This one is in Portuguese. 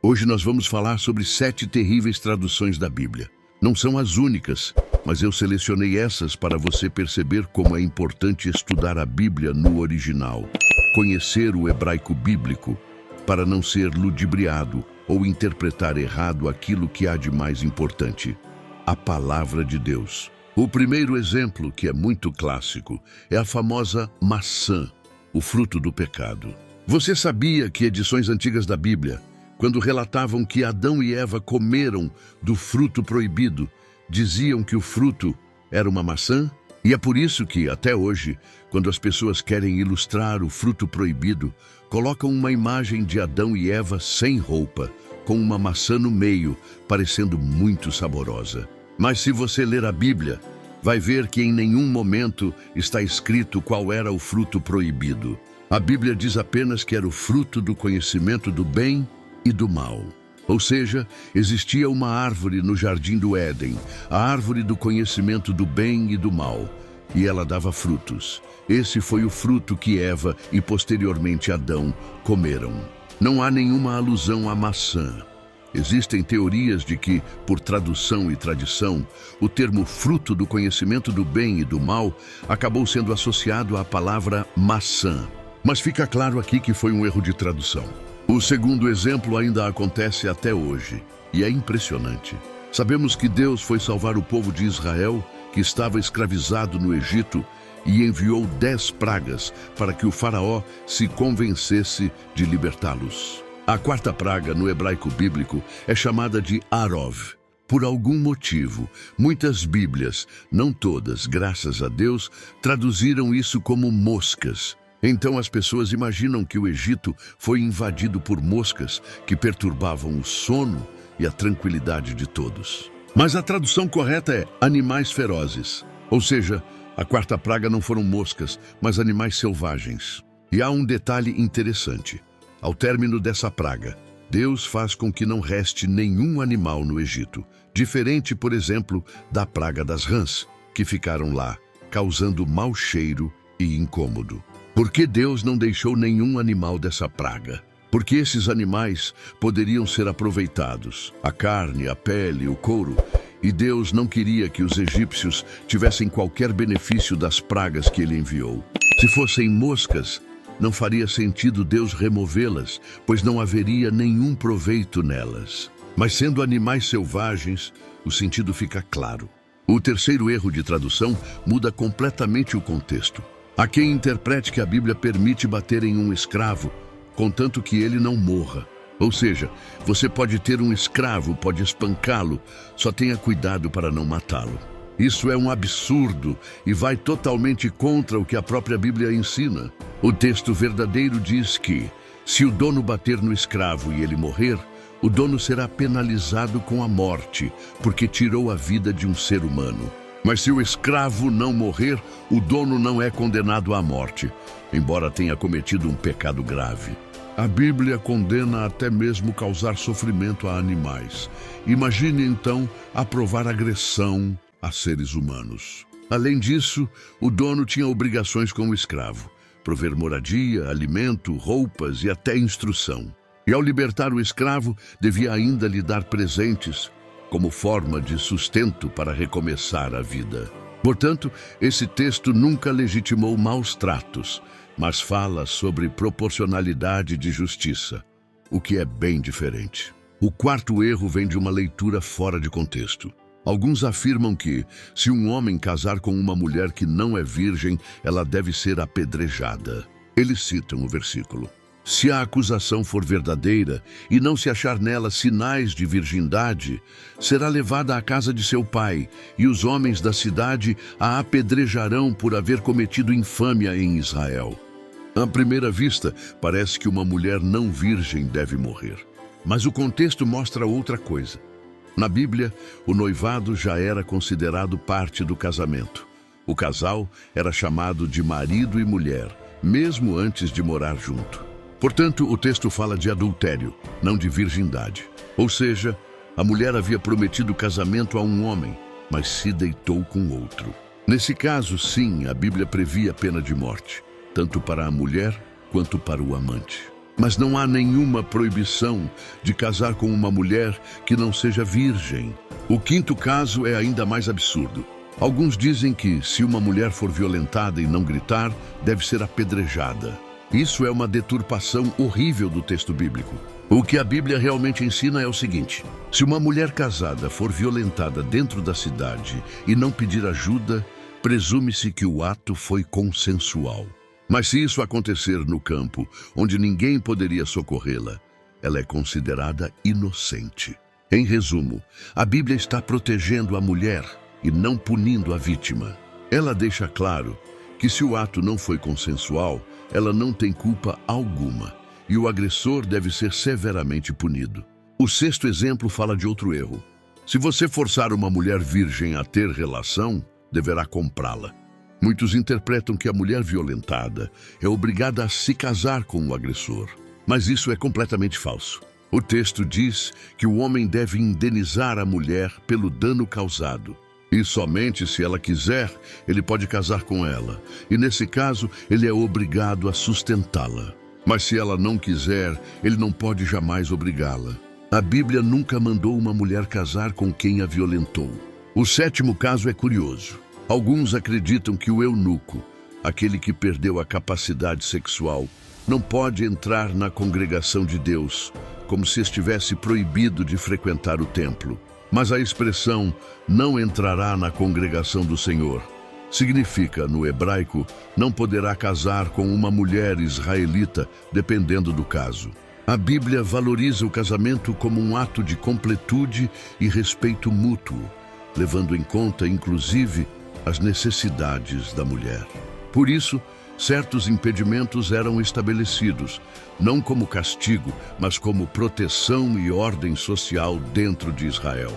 Hoje nós vamos falar sobre 7 terríveis traduções da Bíblia. Não são as únicas, mas eu selecionei essas para você perceber como é importante estudar a Bíblia no original, conhecer o hebraico bíblico, para não ser ludibriado ou interpretar errado aquilo que há de mais importante, a Palavra de Deus. O primeiro exemplo, que é muito clássico, é a famosa maçã, o fruto do pecado. Você sabia que edições antigas da Bíblia, quando relatavam que Adão e Eva comeram do fruto proibido, diziam que o fruto era uma maçã? E é por isso que, até hoje, quando as pessoas querem ilustrar o fruto proibido, colocam uma imagem de Adão e Eva sem roupa, com uma maçã no meio, parecendo muito saborosa. Mas se você ler a Bíblia, vai ver que em nenhum momento está escrito qual era o fruto proibido. A Bíblia diz apenas que era o fruto do conhecimento do bem e do mal. Ou seja, existia uma árvore no jardim do Éden, a árvore do conhecimento do bem e do mal, e ela dava frutos. Esse foi o fruto que Eva e posteriormente Adão comeram. Não há nenhuma alusão à maçã. Existem teorias de que, por tradução e tradição, o termo fruto do conhecimento do bem e do mal acabou sendo associado à palavra maçã. Mas fica claro aqui que foi um erro de tradução. O segundo exemplo ainda acontece até hoje, e é impressionante. Sabemos que Deus foi salvar o povo de Israel, que estava escravizado no Egito, e enviou 10 pragas para que o faraó se convencesse de libertá-los. A quarta praga, no hebraico bíblico, é chamada de Arov. Por algum motivo, muitas Bíblias, não todas, graças a Deus, traduziram isso como moscas. Então as pessoas imaginam que o Egito foi invadido por moscas que perturbavam o sono e a tranquilidade de todos. Mas a tradução correta é animais ferozes. Ou seja, a quarta praga não foram moscas, mas animais selvagens. E há um detalhe interessante. Ao término dessa praga, Deus faz com que não reste nenhum animal no Egito, diferente, por exemplo, da praga das rãs, que ficaram lá, causando mau cheiro e incômodo. Por que Deus não deixou nenhum animal dessa praga? Porque esses animais poderiam ser aproveitados, a carne, a pele, o couro, e Deus não queria que os egípcios tivessem qualquer benefício das pragas que ele enviou. Se fossem moscas, não faria sentido Deus removê-las, pois não haveria nenhum proveito nelas. Mas sendo animais selvagens, o sentido fica claro. O terceiro erro de tradução muda completamente o contexto. Há quem interprete que a Bíblia permite bater em um escravo, contanto que ele não morra. Ou seja, você pode ter um escravo, pode espancá-lo, só tenha cuidado para não matá-lo. Isso é um absurdo e vai totalmente contra o que a própria Bíblia ensina. O texto verdadeiro diz que, se o dono bater no escravo e ele morrer, o dono será penalizado com a morte, porque tirou a vida de um ser humano. Mas se o escravo não morrer, o dono não é condenado à morte, embora tenha cometido um pecado grave. A Bíblia condena até mesmo causar sofrimento a animais. Imagine então aprovar agressão a seres humanos. Além disso, o dono tinha obrigações com o escravo: prover moradia, alimento, roupas e até instrução. E ao libertar o escravo, devia ainda lhe dar presentes, como forma de sustento para recomeçar a vida. Portanto, esse texto nunca legitimou maus tratos, mas fala sobre proporcionalidade de justiça, o que é bem diferente. O quarto erro vem de uma leitura fora de contexto. Alguns afirmam que, se um homem casar com uma mulher que não é virgem, ela deve ser apedrejada. Eles citam o versículo: se a acusação for verdadeira e não se achar nela sinais de virgindade, será levada à casa de seu pai, e os homens da cidade a apedrejarão por haver cometido infâmia em Israel. À primeira vista, parece que uma mulher não virgem deve morrer. Mas o contexto mostra outra coisa. Na Bíblia, o noivado já era considerado parte do casamento. O casal era chamado de marido e mulher, mesmo antes de morar junto. Portanto, o texto fala de adultério, não de virgindade. Ou seja, a mulher havia prometido casamento a um homem, mas se deitou com outro. Nesse caso, sim, a Bíblia previa a pena de morte, tanto para a mulher quanto para o amante. Mas não há nenhuma proibição de casar com uma mulher que não seja virgem. O quinto caso é ainda mais absurdo. Alguns dizem que, se uma mulher for violentada e não gritar, deve ser apedrejada. Isso é uma deturpação horrível do texto bíblico. O que a Bíblia realmente ensina é o seguinte: se uma mulher casada for violentada dentro da cidade e não pedir ajuda, presume-se que o ato foi consensual. Mas se isso acontecer no campo, onde ninguém poderia socorrê-la, ela é considerada inocente. Em resumo, a Bíblia está protegendo a mulher e não punindo a vítima. Ela deixa claro que se o ato não foi consensual, ela não tem culpa alguma e o agressor deve ser severamente punido. O sexto exemplo fala de outro erro. Se você forçar uma mulher virgem a ter relação, deverá comprá-la. Muitos interpretam que a mulher violentada é obrigada a se casar com o agressor, mas isso é completamente falso. O texto diz que o homem deve indenizar a mulher pelo dano causado. E somente se ela quiser, ele pode casar com ela. E nesse caso, ele é obrigado a sustentá-la. Mas se ela não quiser, ele não pode jamais obrigá-la. A Bíblia nunca mandou uma mulher casar com quem a violentou. O sétimo caso é curioso. Alguns acreditam que o eunuco, aquele que perdeu a capacidade sexual, não pode entrar na congregação de Deus, como se estivesse proibido de frequentar o templo. Mas a expressão "não entrará na congregação do Senhor" significa, no hebraico, não poderá casar com uma mulher israelita, dependendo do caso. A Bíblia valoriza o casamento como um ato de completude e respeito mútuo, levando em conta, inclusive, as necessidades da mulher. Por isso, certos impedimentos eram estabelecidos, não como castigo, mas como proteção e ordem social dentro de Israel.